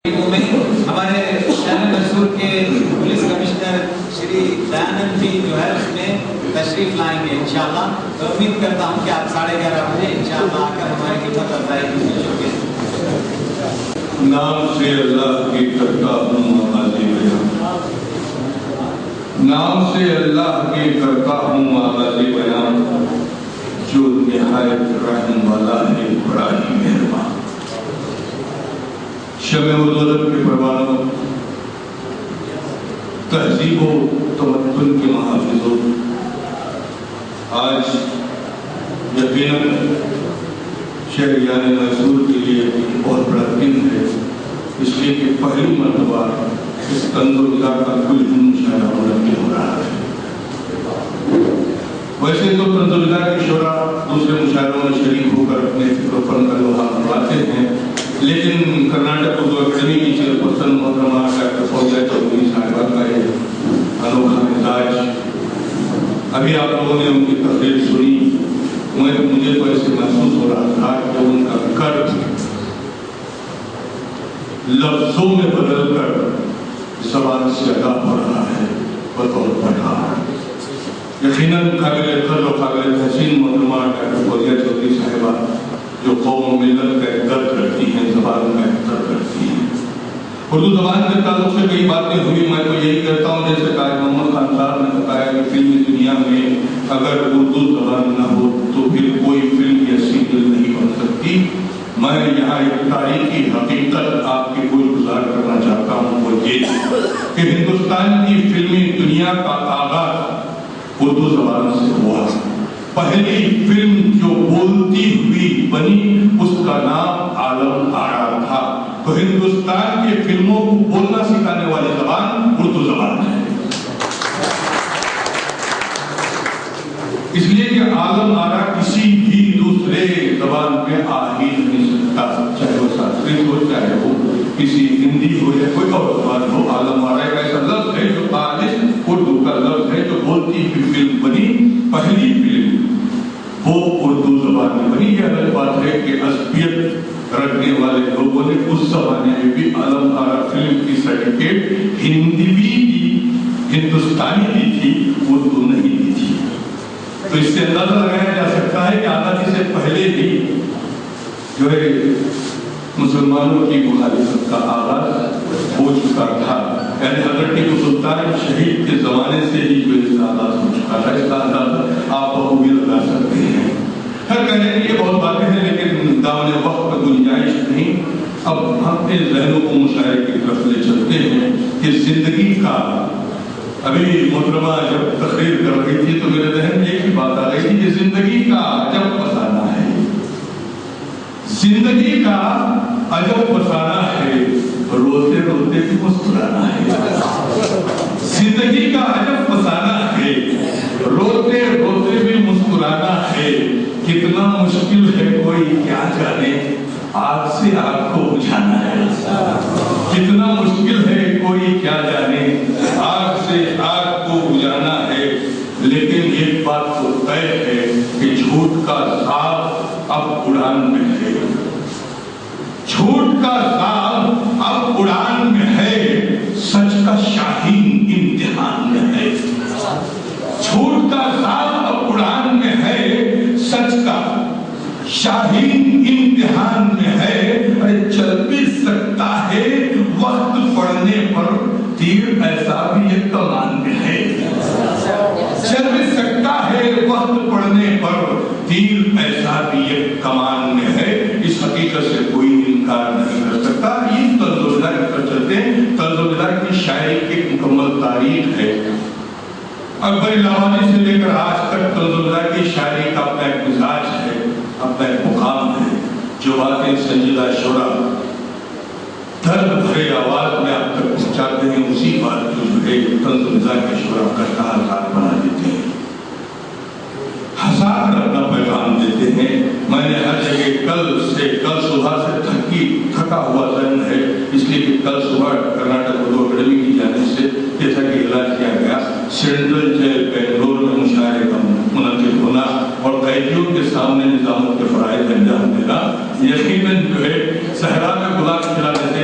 ہمارے شہر مسور کے پولیس کمشنر شری دیانند جی جو ہے اس میں تشریف لائیں گے انشاءاللہ. تو امید کرتا ہوں کہ آپ 11:30 بجے انشاءاللہ آ کر ہماری خدمت افزائی کی شکریہ. نام سے اللہ کی کرتا ہوں آغازِ بیان، نام سے اللہ کی کرتا ہوں آغازِ بیان، جو نہایت رحم والا ہے بڑا ہی مہربان. شمع و دولت کے پروانوں، تہذیب و تمدن کے محافظوں، آج یقیناً شہریان میسور کے لیے بہت بڑا دن ہے، اس لیے کہ پہلی مرتبہ اس طنز و مزاح کا کل مشاعرہ منعقد ہو رہا ہے. ویسے تو طنز و مزاح کے شعراء دوسرے مشاعروں میں شریک ہو کر اپنے فکر و فن کا لوہا منواتے ہیں، لیکن کرناٹک اردو اکیڈمی کی چیئرپرسن محترمہ ڈاکٹر فوزیہ چودھری صاحبہ کا یہ انوکھا مزاج، ابھی آپ لوگوں نے ان کی تقریر سنی، مجھے تو ایسے محسوس ہو رہا تھا کہ ان کا قرض لفظوں میں بدل کر زبان سے ادا ہو رہا ہے بطور پیغام. یقیناً قابل قدر و قابل تحسین محترمہ ڈاکٹر فوزیہ چودھری صاحبہ جو قوم و ملت کا ایک درد کرتی ہیں، زبان کا ایک درد کرتی ہیں. اردو زبان کے تعلق سے کئی باتیں ہوئی، میں تو یہی کہتا ہوں جیسے کہ محمد خان صاحب نے بتایا کہ فلمی دنیا میں اگر اردو زبان نہ ہو تو پھر کوئی فلم یا سیریل نہیں بن سکتی. میں یہاں ایک تاریخی حقیقت آپ کی گوش گزار کرنا چاہتا ہوں، وہ یہ کہ ہندوستان کی فلمی دنیا کا آغاز اردو زبان سے ہوا. پہلی فلم جو بولتی ہوئی بنی اس کا نام عالم آرا تھا. تو ہندوستان کی فلموں کو بولنا سکھانے والی زبان اردو زبان ہے، اس لیے کہ عالم آرا کسی بھی دوسرے زبان میں آ ہی نہیں سکتا، چاہے وہ سنسکرت ہو، چاہے وہ کسی ہندی ہو یا کوئی اور زبان ہو. عالم آرا ایک ایسا لفظ ہے جو خالص اردو کا لفظ ہے، جو بولتی ہوئی فلم بنی. پہلی فلم وہ اردو زبان میں بنی. یہ الگ بات ہے کہ عصبیت رکھنے والے لوگوں نے اس زمانے میں بھی عالم آرا فلم کی سرٹیفکیٹ ہندوی دی، ہندوستانی دی تھی، اردو نہیں دی تھی. تو اس سے اندازہ لگایا جا سکتا ہے کہ آزادی سے پہلے ہی جو ہے مسلمانوں کی مخالفت کا آغاز ہو چکا تھا. یعنی حضرت ٹیپو سلطان شہید کے زمانے سے ہی جو اس کا آغاز ہو چکا تھا. اس کا اندازہ آپ بھی لگا سکتے ہیں. ہر کہنے کے لیے بہت باتیں ہیں، لیکن دامن وقت کا گنجائش نہیں. اب ہم اپنے ذہنوں کو مشاعرے کی طرف لے چلتے ہیں کہ زندگی کا، ابھی محترمہ جب تقریر کر رہی تھی تو میرے ذہن میں ایک ہی بات آ رہی تھی کہ زندگی کا عجب فسانہ ہے، زندگی کا عجب فسانہ ہے، روتے روتے بھی مسکرانا ہے. زندگی کا عجب فسانہ ہے، روتے روتے بھی مسکرانا ہے. کتنا مشکل ہے کوئی کیا جانے، آگ سے آگ کو بجھانا ہے. کتنا مشکل ہے کوئی کیا جانے، آگ سے آگ کو بجھانا ہے. لیکن ایک بات تو طے ہے کہ جھوٹ کا ساز اب اڑان میں ہے. جھوٹ کا ساز اب اڑان میں ہے، سچ کا شاہین امتحان میں ہے. جھوٹ کا ساز اب اڑان میں ہے، سچ کا شاہین امتحان میں ہے. ارے چل بھی سکتا ہے وقت پڑنے پر تیر، ایسا بھی ایک کمان میں ہے. چل بھی سکتا ہے وقت پڑنے پر تیر، ایسا بھی ایک کمان میں ہے. اس حقیقت سے کوئی انکار نہیں کر سکتا. یہ طنز و مزاح پر چلتے ہیں. طنز و مزاح کی شاعری کی ایک مکمل تاریخ ہے. اکبر لاہوری سے لے کر آج تک طنز و مزاح کی شاعری کا اپنا ایک مزاج ہے، اپنا ایک مقام ہے. جو باتیں سنجیدہ شعراء درد بھرے آواز میں آپ تک پہنچاتے ہیں، اسی بات کو جو ہے طنز و مزاح کے شعراء کا شاہکار بنا دیتے ہیں، ہنسا کر اپنا پیغام دیتے ہیں. میں نے ہر جگہ کل صبح سے تھکا ہوا ذہن ہے، اس لیے کہ کل صبح کرناٹک اردو اکیڈمی کی جانب سے جیسا کہ اعلان کیا گیا، سینٹرل جیل بنگلور میں مشاعرے کا منعقد ہونا اور قیدیوں کے سامنے نظامت کے فرائض انجام دینا، یقیناً جو ہے صحرا میں گلاب کھلانے سے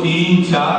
3-4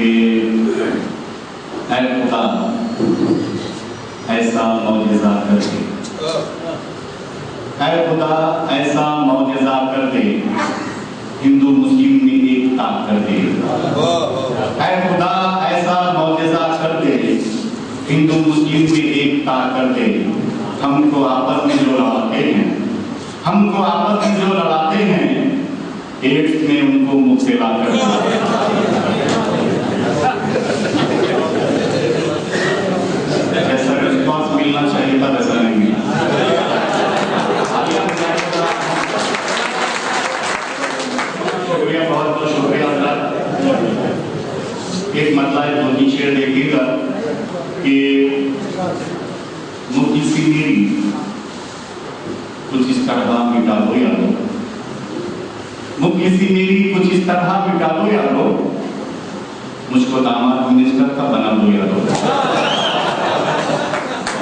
کہ اے خدا ایسا معجزہ کر دے، اے خدا ایسا معجزہ کر دے، ہندو مسلم میں ایکتا کر دے، اے خدا ایسا معجزہ کر دے، ہندو مسلم میں ایکتا کر دے، ہم کو آپس میں جو لڑاتے ہیں، ہم کو آپس میں جو لڑاتے ہیں، ایڈس میں ان کو مبتلا کر دے۔ جیسا رسپانس ملنا چاہیے تھا ویسا نہیں ملا۔ شکریہ، بہت بہت شکریہ حضرات۔ ایک مطلب ہے دو شعر دیکھیے گا کہ مفتی سی میری کچھ اس طرح مٹا دو یارو، مفتی سی میری کچھ اس طرح مٹا دو یارو، مجھ کو داماد منسٹر کا بنا دو یارو،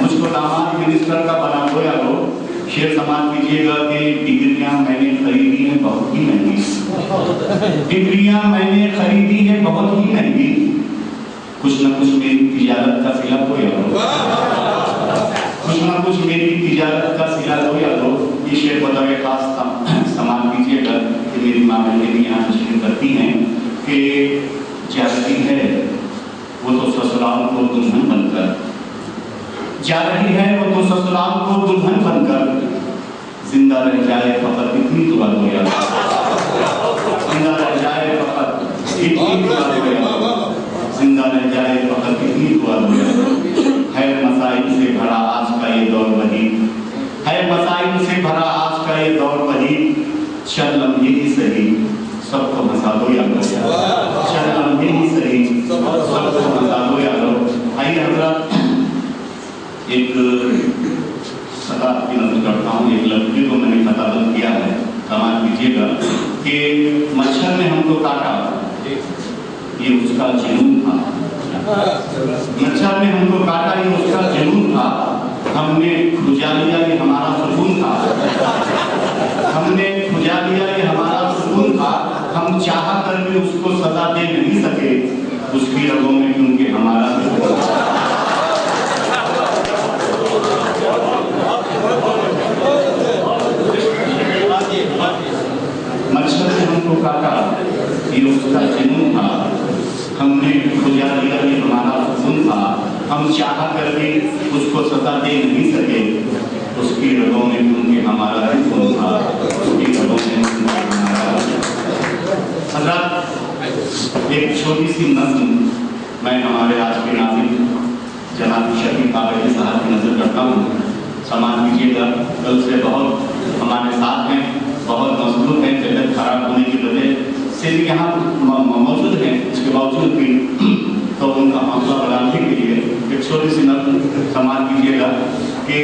مجھ کو داماد منسٹر کا بنا دو یارو۔ شعر سماعت کیجیے گا کہ ڈگریاں میں نے خریدی ہیں بہت ہی مہنگی، ڈگریاں میں نے خریدی ہیں بہت ہی مہنگی، کچھ نہ کچھ میری تجارت کا صلہ دو یارو، کچھ نہ کچھ میری تجارت کا صلہ دو یارو۔ یہ شعر بطور خاص سماعت کیجیے گا کہ میری ماں بہنیں بھی یہاں تشریف کرتی ہیں کہ جاتی ہے وہ تو سسرال کو دلہن بن کر، جا رہی ہے وہ تو سسرال کو دلہن بن کر، زندہ رہ جائے فقط اتنی دعا دو یار، زندہ رہ جائے فقط اتنی دعا دو یار، زندہ رہ جائے فقط اتنی دعا دو یار۔ ہے مسائل سے بھرا آج کا یہ دور وہی، ہے مسائل سے بھرا آج کا یہ دور وہی، چند لمحے ہی صحیح سب کو ہنسا دو یارو، چند لمحے ہی صحیح سب کو ہنسا دو یارو۔ آئیے حضرات ایک خطاب کی نظر کرتا ہوں، ایک لڑکی کو میں نے خطابت کیا ہے، سماعت کیجیے گا کہ مچھر نے ہم کو کاٹا یہ اس کا جنون تھا، مچھر نے ہم کو کاٹا یہ اس کا جنون تھا، ہم نے کھجا لیا یہ ہمارا سکون تھا، ہم نے کھجا لیا یہ ہمارا سکون تھا، ہم چاہ کر بھی اس کو سزا دے نہیں سکے، اس کی رگوں میں کیونکہ ہمارا سکون تھا۔ مچھر نے ہم کو کاٹا یہ اس کا جنون تھا، ہم نے کھجا لیا یہ ہمارا سکون تھا، ہم چاہ کر بھی اس کو سزا دے نہیں سکے، اس کی رگوں میں کیونکہ ہمارا سکون تھا، اس کی رگوں میں ہمارا۔ حضرات ایک چھوٹی سی نظم میں ہمارے آج کے ناظم جناب شفیق کاغذی صاحب کی نظر کرتا ہوں، سماعت کیجیے گا۔ کل سے بہت ہمارے ساتھ ہیں، بہت مصروف ہیں، طبیعت خراب ہونے کی وجہ سے بھی یہاں موجود ہیں، اس کے باوجود بھی تو ان کا حوصلہ بڑھانے کے لیے ایک چھوٹی سی نظم سماعت کیجیے گا کہ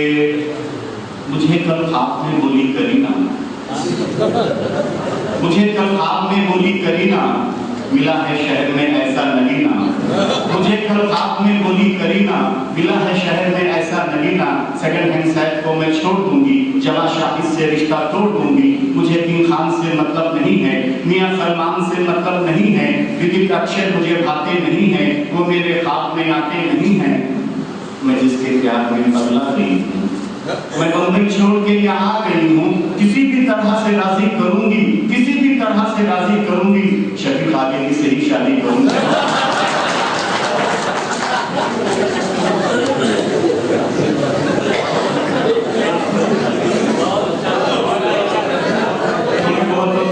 مجھے کل خواب میں بولی کرینا، مجھے کل خواب میں بولی کرینا، ملا ہے شہر میں ایسا نگینا، مجھے کل خواب میں بولی کرینا، ملا ہے شہر میں ایسا نگینا، سیکنڈ ہینڈ سیٹ کو میں چھوڑ دوں گی، جواں شاہد سے رشتہ توڑ دوں گی، مجھے کنگ خان سے مطلب نہیں ہے، میاں سلمان سے مطلب نہیں ہے، ودک اکشر مجھے بھاتے نہیں ہیں، وہ میرے خواب میں آتے نہیں ہیں، میں جس کے پیار میں پگلا گئی ہوں، میں بمبئی چھوڑ کے یہاں آ گئی ہوں، کسی بھی طرح سے راضی کروں گی، کسی بھی طرح سے راضی کروں گی، شفیق کاغذی سے ہی شادی کروں گی۔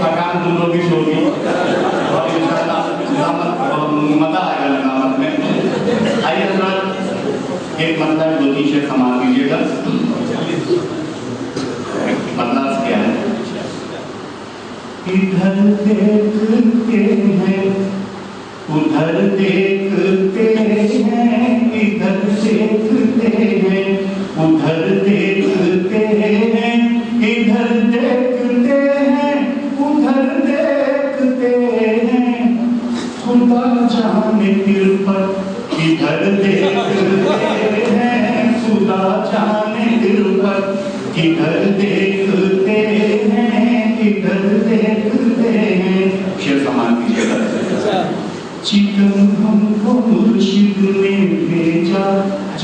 تھکان تم لوگ بھی چھوڑی اور انشاءاللہ مزہ آئے گا نظامت میں۔ آئیے حضرات ایک مطلب دو تین شعر سماعت کیجیے گا۔ مطلب کیا ہے؟ ادھر دیکھتے ہیں ادھر دیکھتے ہیں، ادھر دیکھتے ہیں ادھر دیکھتے ہیں، ادھر دیکھتے ہیں ادھر دیکھتے ہیں، خدا جانے دل پر ادھر دیکھتے ہیں، خدا جانے دل پر ادھر دیکھتے ہیں، ادھر دیکھتے ہیں۔ شعر سماعت کیجیے گا۔ چکن ہم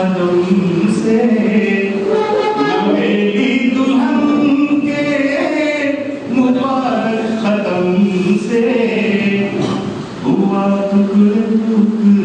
قدم سے نویلی دلہن کے مبارک قدم سے ہوا ٹکڑے ٹکڑے